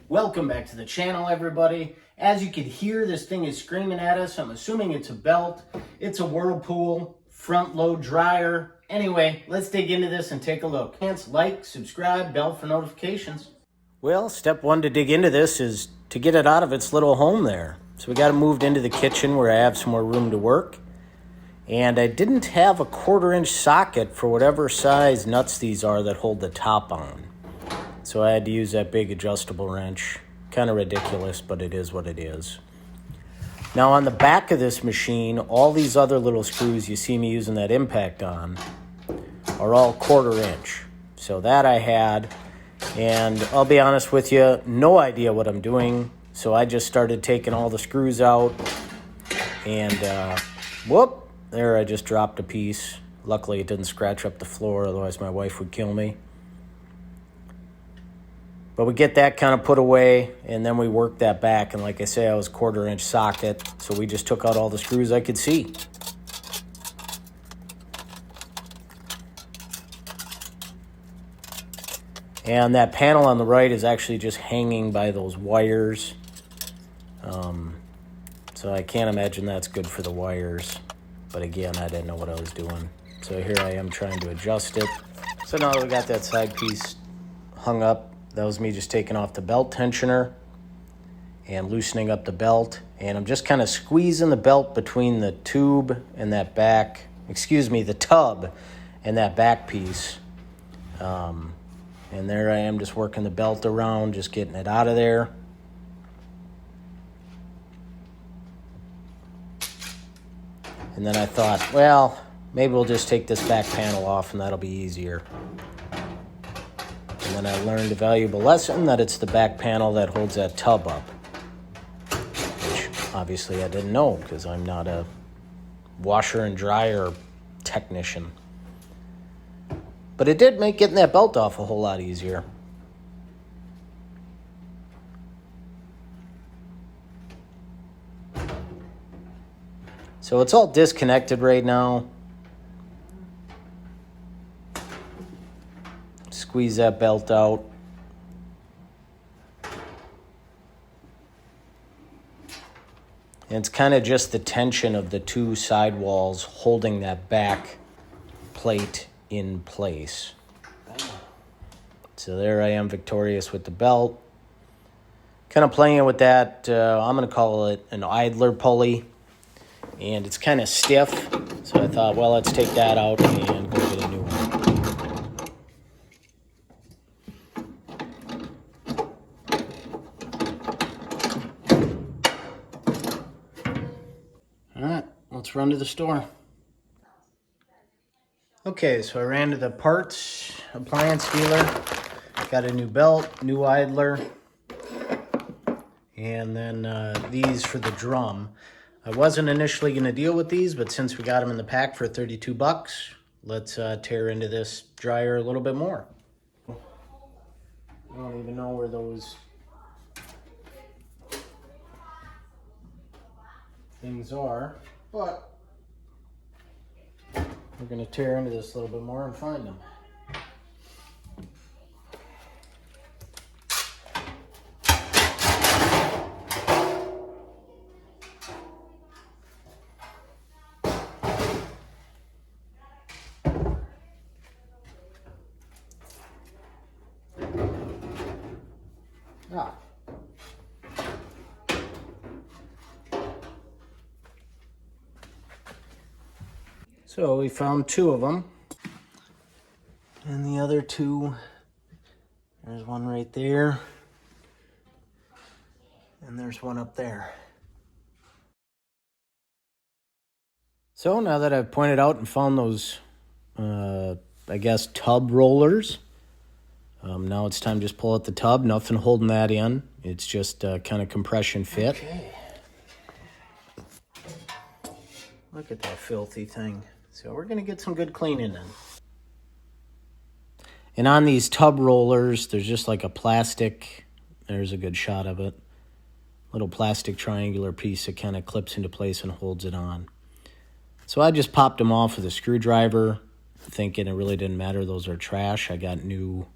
Welcome back to the channel, everybody. As you can hear, this thing is screaming at us. I'm assuming it's a belt. It's a whirlpool, front load dryer. Anyway, let's dig into this and take a look. Like, subscribe, bell for notifications. Well, step one to dig into this is to get it out of its little home there. So we got it moved into the kitchen where I have some more room to work. And I didn't have a 1/4-inch socket for whatever size nuts these are that hold the top on. So I had to use that big adjustable wrench. Kind of ridiculous, but it is what it is. Now on the back of this machine, all these other little screws you see me using that impact on are all 1/4-inch. So that I had, and I'll be honest with you, no idea what I'm doing. So I just started taking all the screws out, and whoop, there I just dropped a piece. Luckily it didn't scratch up the floor, otherwise my wife would kill me. But we get that kind of put away, and then we work that back. And like I say, I was 1/4-inch socket, so we just took out all the screws I could see. And that panel on the right is actually just hanging by those wires. So I can't imagine that's good for the wires. But again, I didn't know what I was doing. So here I am trying to adjust it. So now that we got that side piece hung up, that was me just taking off the belt tensioner and loosening up the belt. And I'm just kind of squeezing the belt between the tube and that back, the tub and that back piece. And there I am just working the belt around, just getting it out of there. And then I thought, well, maybe we'll just take this back panel off and that'll be easier. And then I learned a valuable lesson that it's the back panel that holds that tub up. Which obviously I didn't know because I'm not a washer and dryer technician. But it did make getting that belt off a whole lot easier. So it's all disconnected right now. Squeeze that belt out. And it's kind of just the tension of the two side walls holding that back plate in place. So there I am, victorious with the belt. Kind of playing with that, I'm going to call it an idler pulley. And it's kind of stiff, so I thought, well, let's take that out and go get a new one. All right, let's run to the store. Okay, so I ran to the parts appliance dealer, got a new belt, new idler, and then these for the drum. I wasn't initially going to deal with these, but since we got them in the pack for 32 bucks, let's tear into this dryer a little bit more. I don't even know where those things are, but we're going to tear into this a little bit more and find them. Ah. So we found 2 of them. And the other 2, there's one right there. And there's one up there. So now that I've pointed out and found those, I guess, tub rollers, now it's time to just pull out the tub. Nothing holding that in. It's just kind of compression fit. Okay. Look at that filthy thing. So we're going to get some good cleaning in. And on these tub rollers, there's just like a plastic, there's a good shot of it, little plastic triangular piece that kind of clips into place and holds it on. So I just popped them off with a screwdriver, thinking it really didn't matter. Those are trash. I got new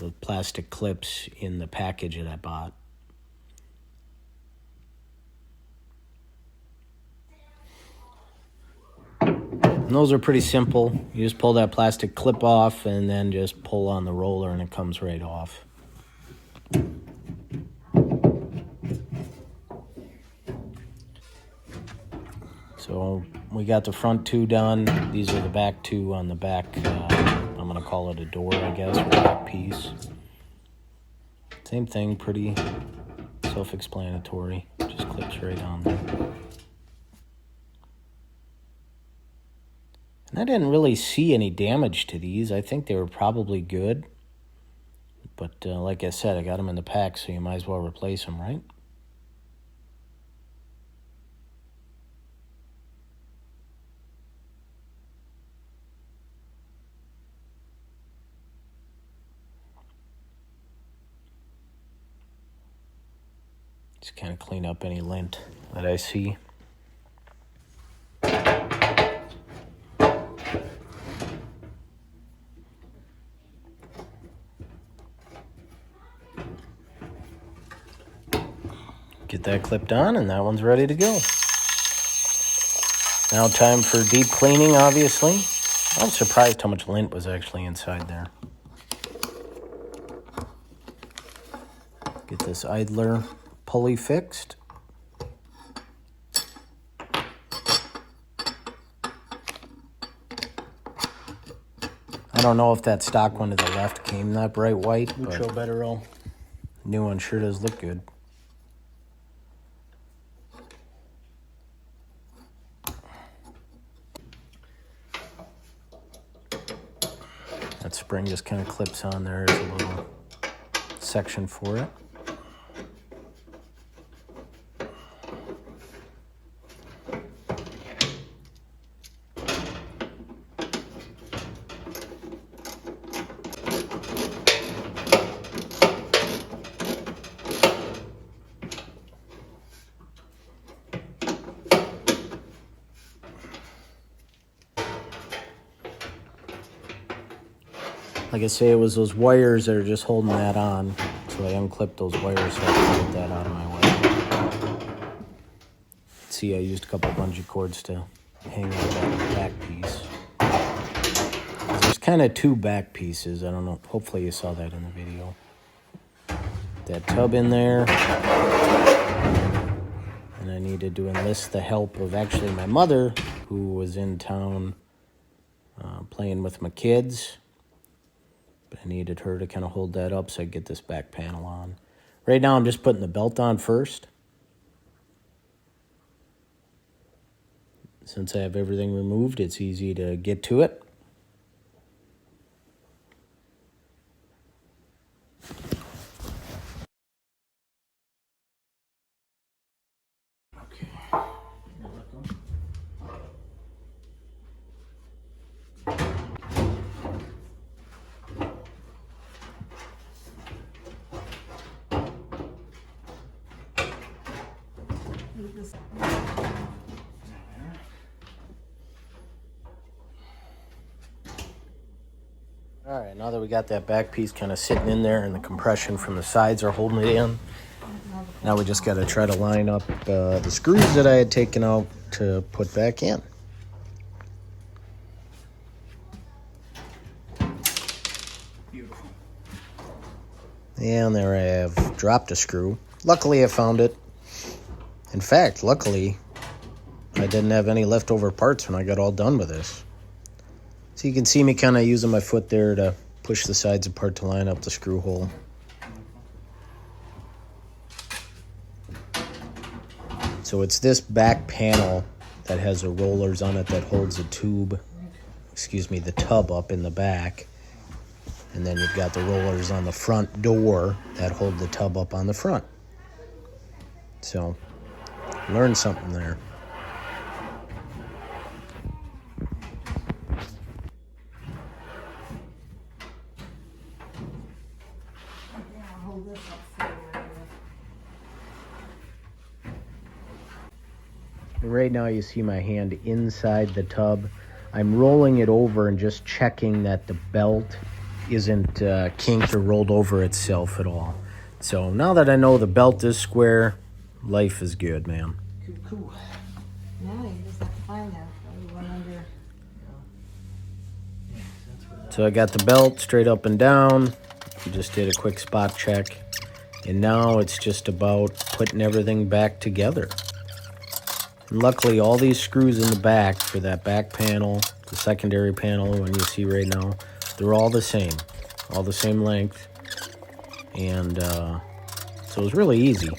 the plastic clips in the package that I bought. And those are pretty simple. You just pull that plastic clip off and then just pull on the roller and it comes right off. So we got the front two done. These are the back two on the back. I'm going to call it a door, I guess, or back piece. Same thing, pretty self-explanatory. Just clips right on there. And I didn't really see any damage to these. I think they were probably good. But like I said, I got them in the pack, so you might as well replace them, right? Just kind of clean up any lint that I see. Get that clipped on, and that one's ready to go. Now time for deep cleaning, obviously. I'm surprised how much lint was actually inside there. Get this idler pulley fixed. I don't know if that stock one to the left came that bright white, Mucho better all. New one sure does look good. That spring just kind of clips on there. There's a little section for it. Like I say, it was those wires that are just holding that on. So I unclipped those wires so I can get that out of my way. See, I used a couple bungee cords to hang on that back piece. There's kind of two back pieces. I don't know. Hopefully you saw that in the video. That tub in there. And I needed to enlist the help of actually my mother, who was in town playing with my kids. I needed her to kind of hold that up so I get this back panel on. Right now I'm just putting the belt on first. Since I have everything removed, it's easy to get to it. Okay. All right, now that we got that back piece kind of sitting in there and the compression from the sides are holding it in, now we just got to try to line up the screws that I had taken out to put back in. Beautiful. And there I have dropped a screw. Luckily I found it. In fact, luckily I didn't have any leftover parts when I got all done with this. So you can see me kind of using my foot there to push the sides apart to line up the screw hole. So it's this back panel that has the rollers on it that holds the the tub up in the back. And then you've got the rollers on the front door that hold the tub up on the front. So, learn something there. Right now you see my hand inside the tub. I'm rolling it over and just checking that the belt isn't kinked or rolled over itself at all. So now that I know the belt is square, life is good, man. Cool. Now you just have to find that. Probably one under. So I got the belt straight up and down. Just did a quick spot check. And now it's just about putting everything back together. And luckily, all these screws in the back for that back panel, the secondary panel, when you see right now, they're all the same length. And so it's really easy.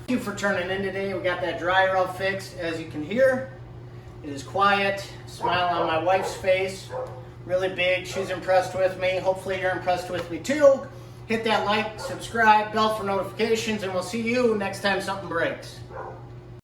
Thank you for turning in today. We got that dryer all fixed. As you can hear, it is quiet. Smile on my wife's face. Really big. She's impressed with me. Hopefully you're impressed with me too. Hit that like, subscribe, bell for notifications, and we'll see you next time something breaks.